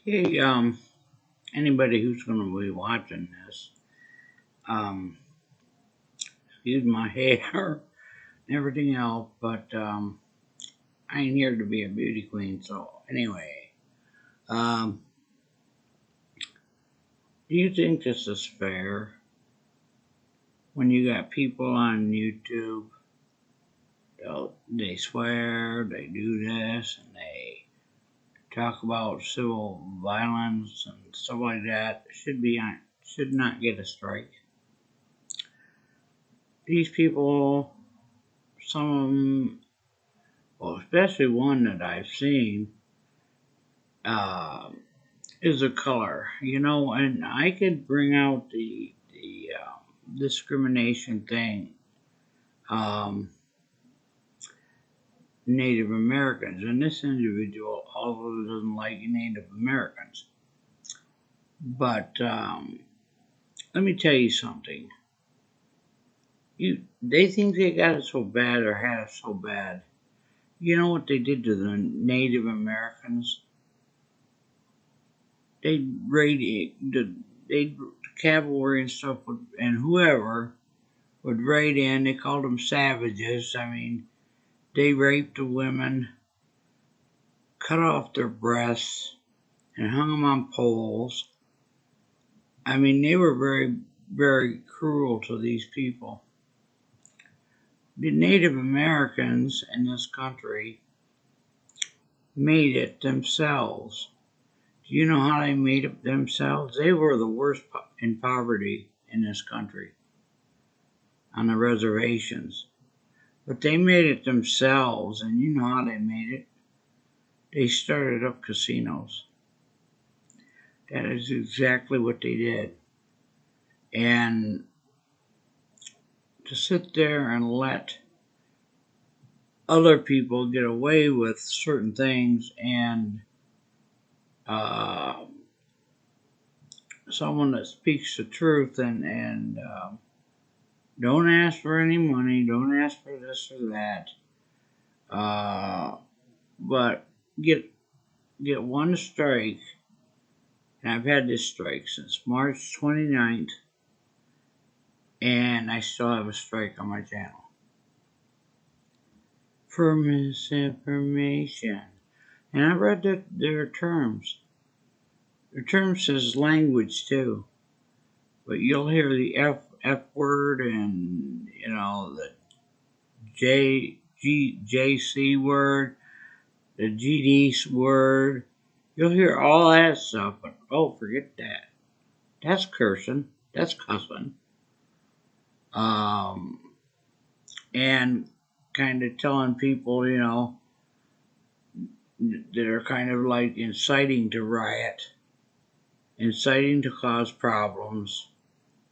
Hey, anybody who's going to be watching this, um, excuse my hair and everything else, but I ain't here to be a beauty queen. So anyway, um, do you think this is fair when you got people on YouTube? They swear, they do this, and they talk about civil violence and stuff like that. Should not get a strike. These people, some of them, well, especially one that I've seen, uh, is a color. And I could bring out the discrimination thing. Um, Native Americans, and this individual also doesn't like Native Americans. But let me tell you something. They think they got it so bad or had it so bad. You know what they did to the Native Americans? They raided they cavalry and stuff and whoever would raid in. They called them savages. I mean, they raped the women, cut off their breasts, and hung them on poles. I mean, they were very, very cruel to these people. The Native Americans in this country made it themselves. Do you know how they made it themselves? They were the worst in poverty in this country on the reservations. But they made it themselves, and you know how they made it? They started up casinos. That is exactly what they did. And to sit there and let other people get away with certain things and uh, someone that speaks the truth and don't ask for any money, don't ask for this or that, uh, but get one strike. And I've had this strike since March 29th, and I still have a strike on my channel for misinformation. And I read their terms. Their term says language too, but you'll hear the F word and the JC word, the GD word. You'll hear all that stuff, but forget that. That's cursing. That's cussing. Um, and kind of telling people, that are kind of like inciting to riot, inciting to cause problems.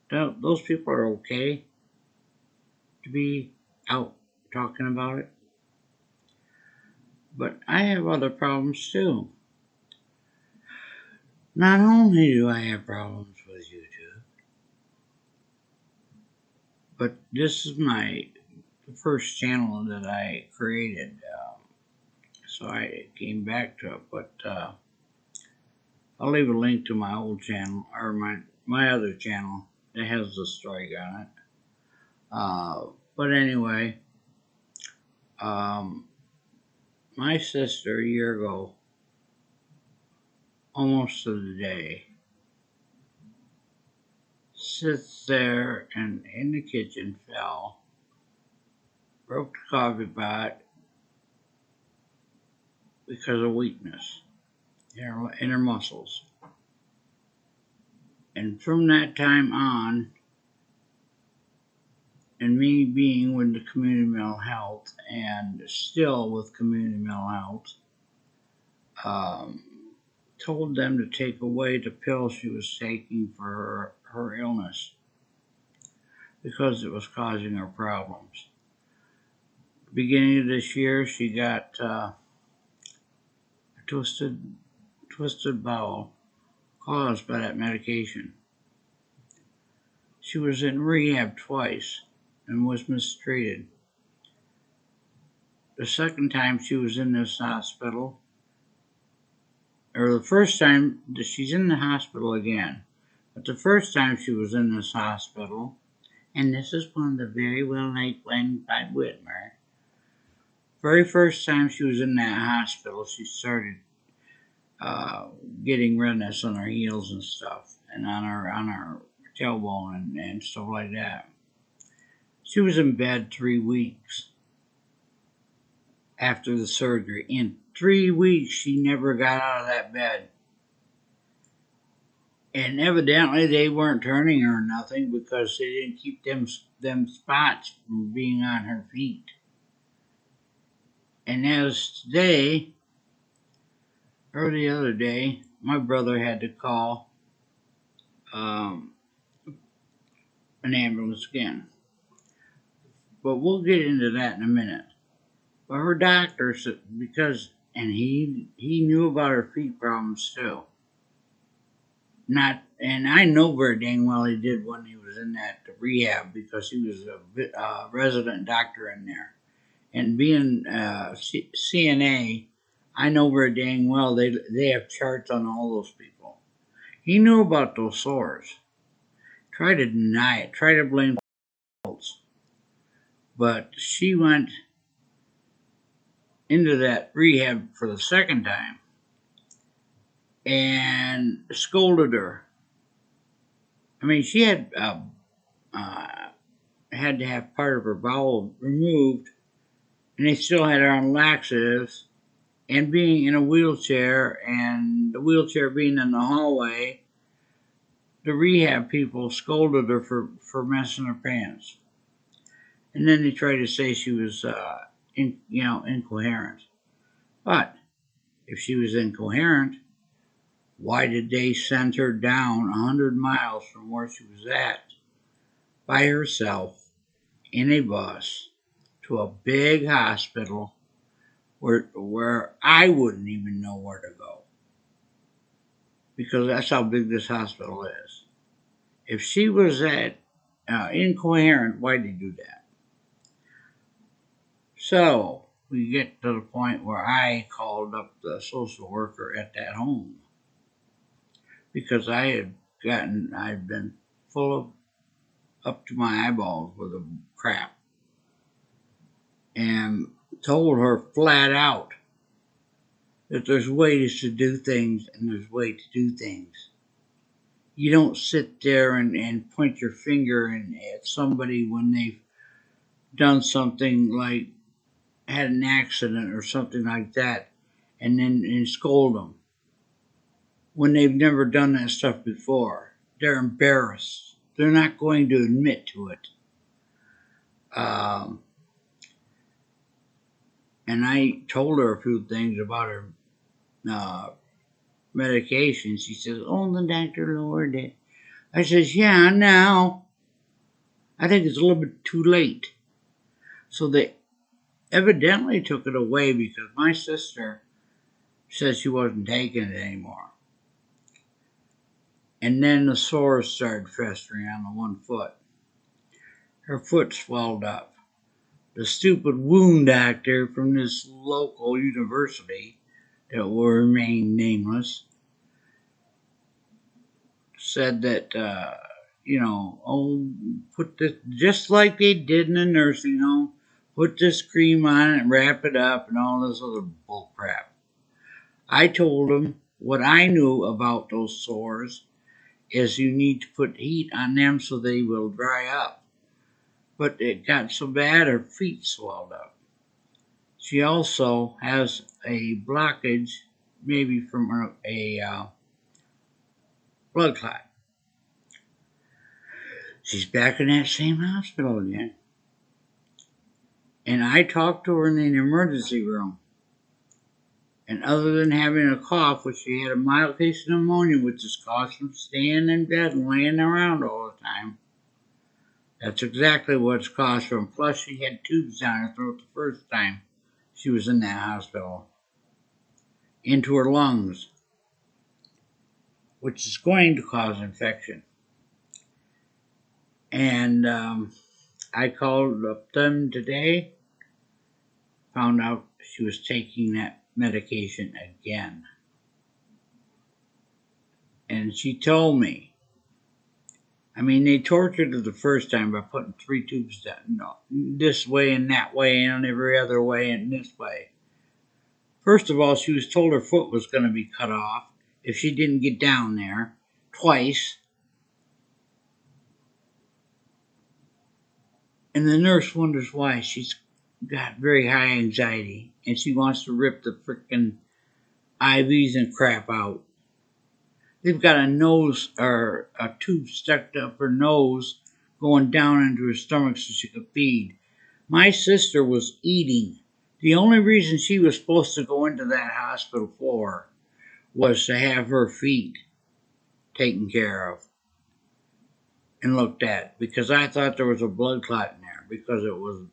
Those people are okay to be out talking about it. But I have other problems too. Not only do I have problems with YouTube, but this is the first channel that I created. So I came back to it, but I'll leave a link to my old channel or my other channel that has the strike on it. But anyway, um, my sister a year ago, almost to the day, sits there and in the kitchen fell, broke the coffee pot because of weakness in her muscles. And from that time on, and me being with the community mental health and still with community mental health, um, told them to take away the pill she was taking for her illness because it was causing her problems. Beginning of this year, she got a twisted bowel caused by that medication. She was in rehab twice and was mistreated. The second time she was in this hospital, or the first time that she's in the hospital again. But the first time she was in this hospital, and this is one of the very well liked ones by Whitmer. Very first time she was in that hospital, she started uh, getting redness on her heels and stuff, and on her tailbone and stuff like that. She was in bed 3 weeks after the surgery. In 3 weeks, she never got out of that bed. And evidently, they weren't turning her or nothing because they didn't keep them spots from being on her feet. And as today, or the other day, my brother had to call um, an ambulance again. But we'll get into that in a minute. But her doctor said, and he knew about her feet problems too. Not, and I know very dang well he did when he was in that rehab because he was a resident doctor in there. And being CNA, I know very dang well they have charts on all those people. He knew about those sores. Try to deny it. Try to blame else. But she went into that rehab for the second time and scolded her. I mean, she had to have part of her bowel removed, and they still had her on laxatives. And being in a wheelchair, and the wheelchair being in the hallway, the rehab people scolded her for messing her pants. And then they tried to say she was, incoherent. But if she was incoherent, why did they send her down 100 miles from where she was at by herself in a bus to a big hospital where I wouldn't even know where to go? Because that's how big this hospital is. If she was that incoherent, why did he do that? So we get to the point where I called up the social worker at that home because I'd been full of up to my eyeballs with the crap and told her flat out that there's ways to do things and there's ways to do things. You don't sit there and point your finger at somebody when they've done something like had an accident or something like that and scold them when they've never done that stuff before. They're embarrassed. They're not going to admit to it. Um, and I told her a few things about her uh, medication. She says, "Oh, the doctor lowered it." I says, "Yeah, now I think it's a little bit too late." So they evidently took it away because my sister said she wasn't taking it anymore. And then the sores started festering on the one foot. Her foot swelled up. The stupid wound doctor from this local university that will remain nameless said that, oh, put this, just like they did in a nursing home, put this cream on it and wrap it up and all this other bull crap. I told them what I knew about those sores is you need to put heat on them so they will dry up. But it got so bad her feet swelled up. She also has a blockage, maybe from a blood clot. She's back in that same hospital again. And I talked to her in the emergency room. And other than having a cough, which she had a mild case of pneumonia, which is caused from staying in bed and laying around all the time, that's exactly what it's caused from. Plus, she had tubes down her throat the first time she was in that hospital, into her lungs, which is going to cause infection. And I called up them today, found out she was taking that medication again. And she told me, I mean, they tortured her the first time by putting 3 tubes down, this way and that way and every other way and this way. First of all, she was told her foot was going to be cut off if she didn't get down there twice. And the nurse wonders why. She's got very high anxiety and she wants to rip the frickin' IVs and crap out. They've got a nose or a tube stuck up her nose going down into her stomach so she could feed. My sister was eating. The only reason she was supposed to go into that hospital floor was to have her feet taken care of and looked at, because I thought there was a blood clot in there because it was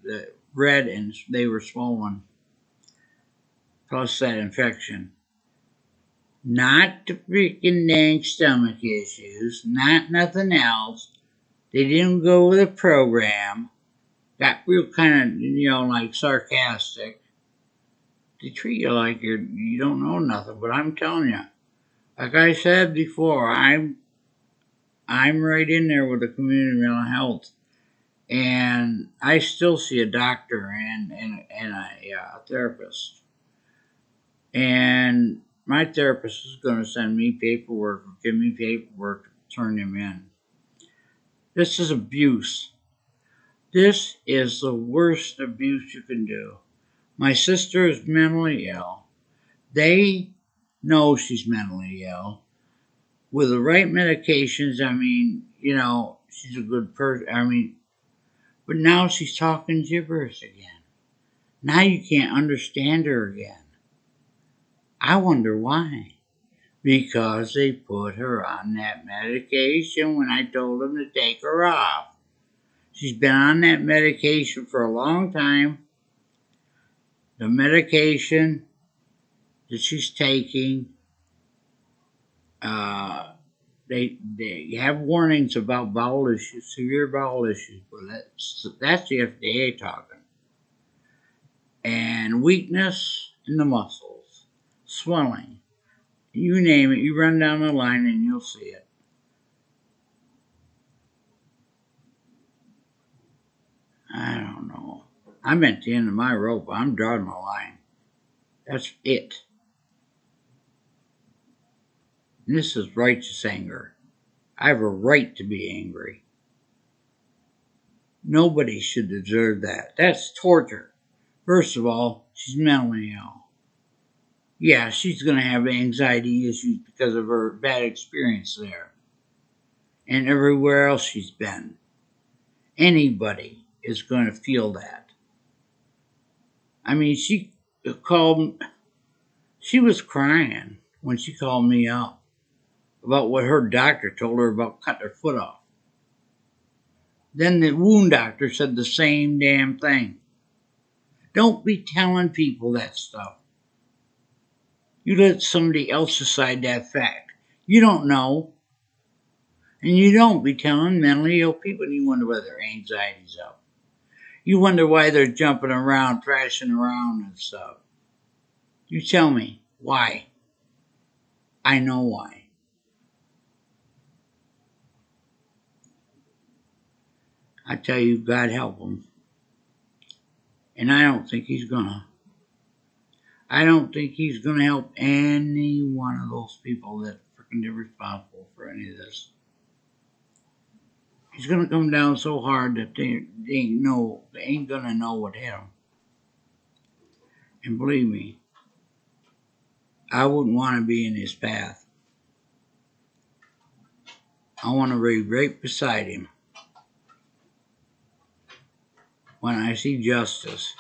red and they were swollen, plus that infection. Not the freaking dang stomach issues, not nothing else. They didn't go with a program. Got real kind of, like sarcastic. They treat you like you don't know nothing, but I'm telling you, like I said before, I'm right in there with the community mental health, and I still see a doctor and a therapist, and my therapist is going to send me paperwork or give me paperwork to turn him in. This is abuse. This is the worst abuse you can do. My sister is mentally ill. They know she's mentally ill. With the right medications, I mean, she's a good person. But now she's talking gibberish again. Now you can't understand her again. I wonder why. Because they put her on that medication when I told them to take her off. She's been on that medication for a long time. The medication that she's taking, they have warnings about bowel issues, severe bowel issues, but that's the FDA talking. And weakness in the muscles, swelling, you name it, you run down the line and you'll see it. I don't know. I'm at the end of my rope. I'm drawing the line. That's it. And this is righteous anger. I have a right to be angry. Nobody should deserve that. That's torture. First of all, she's mentally ill. Yeah, she's going to have anxiety issues because of her bad experience there and everywhere else she's been. Anybody is going to feel that. I mean, she was crying when she called me up about what her doctor told her about cutting her foot off. Then the wound doctor said the same damn thing. Don't be telling people that stuff. You let somebody else decide that fact. You don't know. And you don't be telling mentally ill people, and you wonder why their anxiety's up. You wonder why they're jumping around, thrashing around and stuff. You tell me why. I know why. I tell you, God help them. And I don't think he's gonna. I don't think he's gonna help any one of those people that freaking are responsible for any of this. He's gonna come down so hard that they ain't gonna know what hit them. And believe me, I wouldn't want to be in his path. I want to be right beside him when I see justice,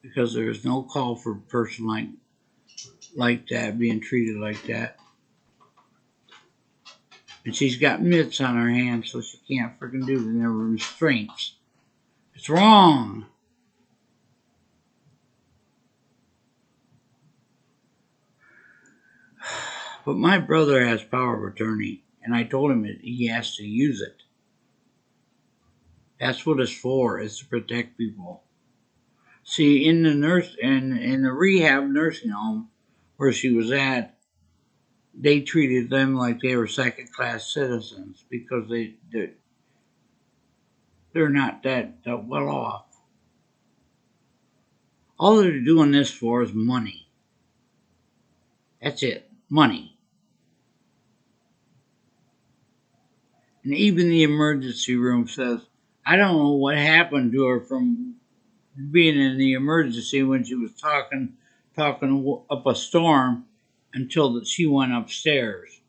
because there is no call for a person like that being treated like that. And she's got mitts on her hands, so she can't freaking do the restraints. It's wrong. But my brother has power of attorney, and I told him that he has to use it. That's what it's for, is to protect people. See, in the rehab nursing home where she was at, they treated them like they were second-class citizens because they're not that well off. All they're doing this for is money. That's it, money. And even the emergency room says, I don't know what happened to her from being in the emergency when she was talking up a storm until that she went upstairs.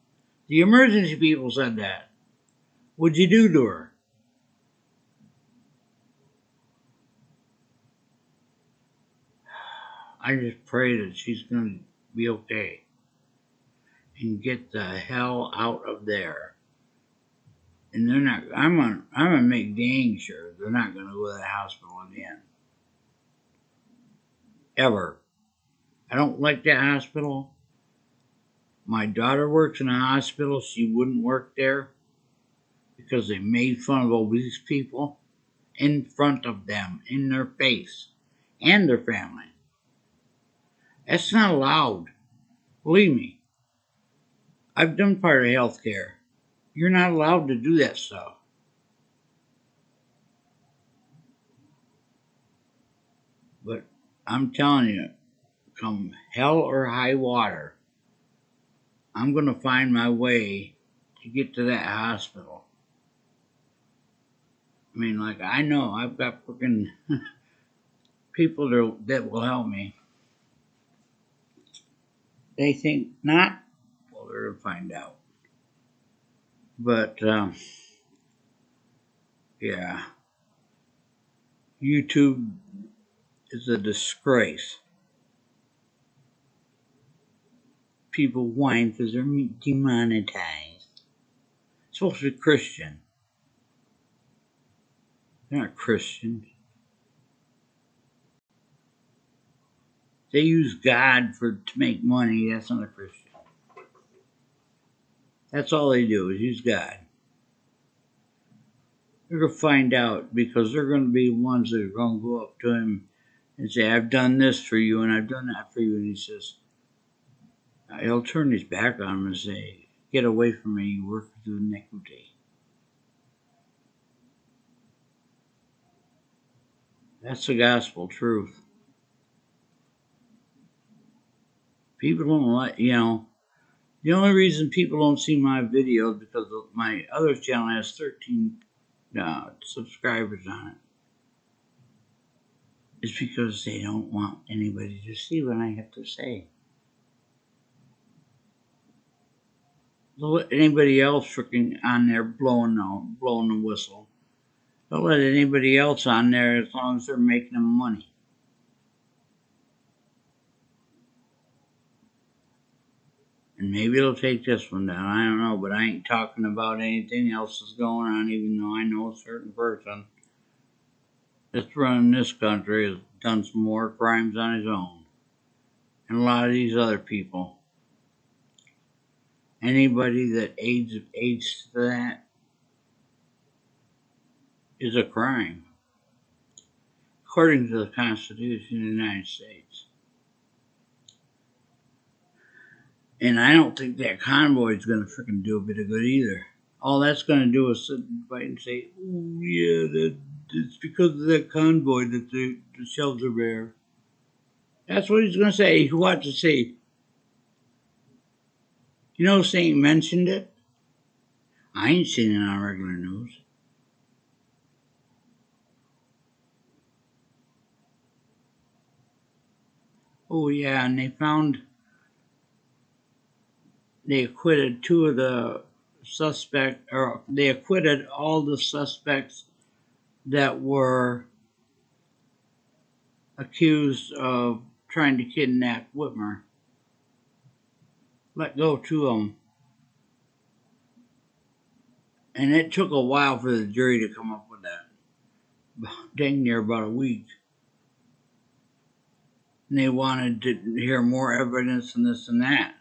The emergency people said that. What'd you do to her? I just pray that she's going to be okay and get the hell out of there. And they're not. I'm gonna make dang sure they're not going to go to the hospital again. Ever. I don't like that hospital. My daughter works in a hospital. She wouldn't work there because they made fun of obese people in front of them, in their face, and their family. That's not allowed. Believe me. I've done part of healthcare. You're not allowed to do that stuff. But I'm telling you, come hell or high water, I'm going to find my way to get to that hospital. I mean, like, I know I've got freaking people that will help me. They think not. Well, they're going to find out. But, yeah, YouTube is a disgrace. People whine because they're demonetized. It's supposed to be Christian. They're not Christians. They use God to make money. That's not a Christian. That's all they do is use God. They're going to find out because they're going to be the ones that are going to go up to him and say, I've done this for you and I've done that for you. And he says, he'll turn his back on him and say, get away from me, you work with iniquity. That's the gospel truth. People don't like, the only reason people don't see my videos because my other channel has 13 subscribers on it. It's because they don't want anybody to see what I have to say. They'll let anybody else freaking on there blowing the whistle. They'll let anybody else on there as long as they're making them money. And maybe it'll take this one down. I don't know, but I ain't talking about anything else that's going on, even though I know a certain person that's running this country has done some more crimes on his own. And a lot of these other people. Anybody that aids to that is a crime, according to the Constitution of the United States. And I don't think that convoy is going to freaking do a bit of good either. All that's going to do is sit and fight and say, oh, yeah, it's because of that convoy that the shelves are bare. That's what he's going to say. Watch and see. You know, Saint mentioned it. I ain't seen it on regular news. Oh, yeah, and they acquitted two of the suspects, or they acquitted all the suspects that were accused of trying to kidnap Whitmer. Let go two of them. And it took a while for the jury to come up with that. Dang near about a week. And they wanted to hear more evidence and this and that.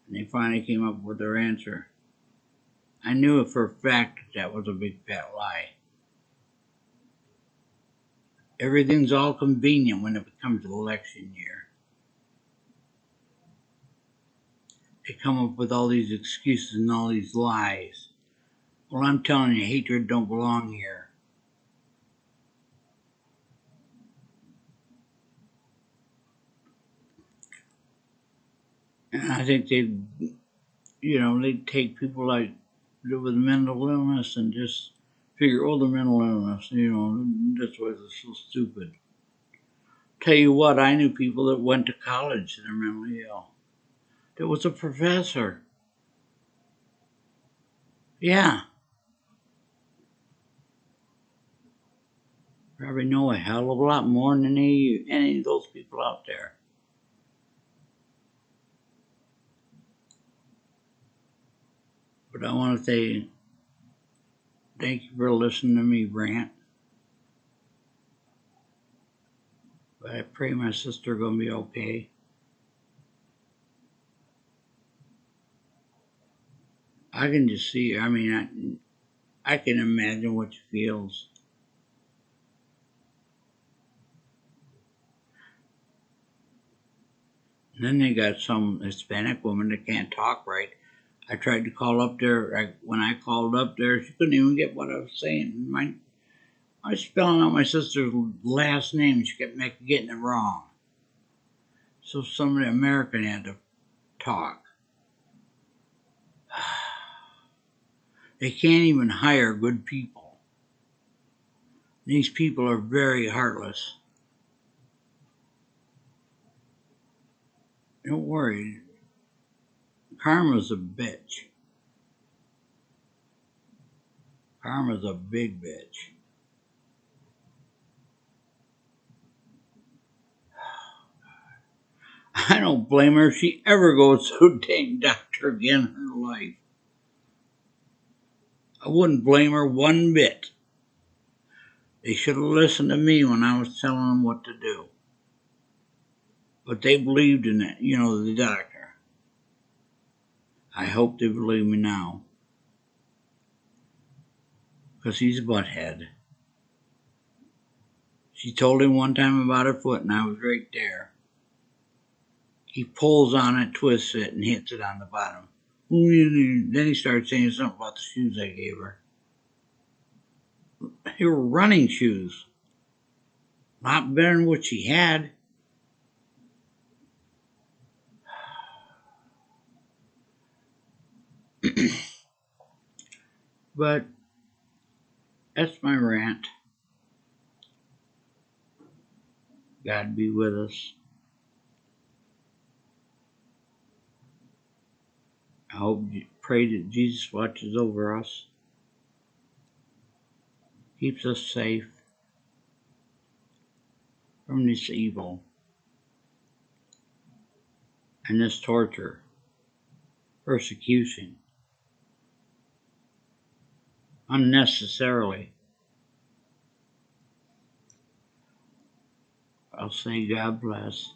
And they finally came up with their answer. I knew it for a fact that was a big fat lie. Everything's all convenient when it comes to election year. they come up with all these excuses and all these lies. Well, I'm telling you, hatred don't belong here. And I think they'd take people like with mental illness and just figure, oh, the mental illness, that's why they're so stupid. Tell you what, I knew people that went to college and are mentally ill. There was a professor. Yeah. Probably know a hell of a lot more than any of those people out there. But I want to say thank you for listening to me rant. But I pray my sister gonna be okay. I can just see her. I mean, I can imagine what she feels. And then they got some Hispanic woman that can't talk right. I tried to call up there. When I called up there, she couldn't even get what I was saying. I was spelling out my sister's last name. She kept getting it wrong. So somebody American had to talk. They can't even hire good people. These people are very heartless. Don't worry. Karma's a bitch. Karma's a big bitch. I don't blame her if she ever goes to a dang doctor again in her life. I wouldn't blame her one bit. They should have listened to me when I was telling them what to do. But they believed in it, the doctor. I hope they believe me now. Because he's a butthead. She told him one time about her foot, and I was right there. He pulls on it, twists it, and hits it on the bottom. Then he started saying something about the shoes I gave her. They were running shoes. A lot better than what she had. But that's my rant. God be with us. Pray that Jesus watches over us, keeps us safe from this evil and this torture, persecution, unnecessarily. I'll say God bless.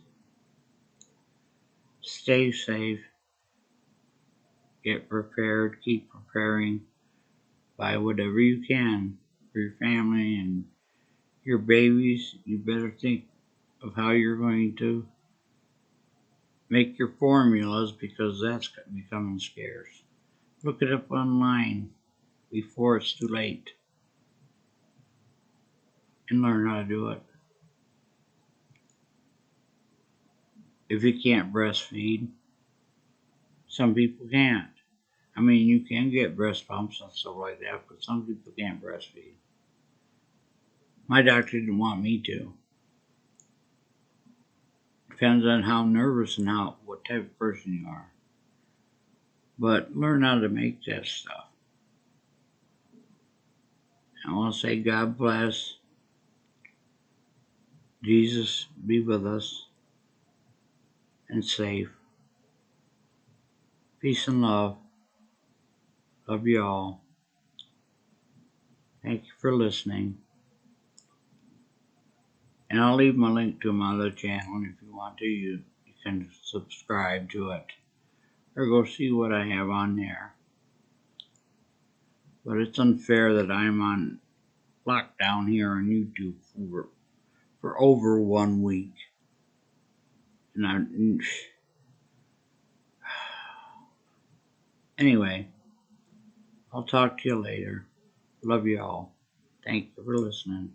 Stay safe. Get prepared. Keep preparing. Buy whatever you can for your family and your babies. You better think of how you're going to make your formulas because that's becoming scarce. Look it up online before it's too late and learn how to do it. If you can't breastfeed, some people can't. I mean, you can get breast pumps and stuff like that, but some people can't breastfeed. My doctor didn't want me to. Depends on how nervous and what type of person you are. But learn how to make that stuff. I want to say God bless. Jesus be with us and safe. Peace and love. Love you all. Thank you for listening. And I'll leave my link to my other channel, and if you want to, you can subscribe to it. Or go see what I have on there. But it's unfair that I'm on lockdown here on YouTube for over 1 week. And Anyway, I'll talk to you later. Love you all. Thank you for listening.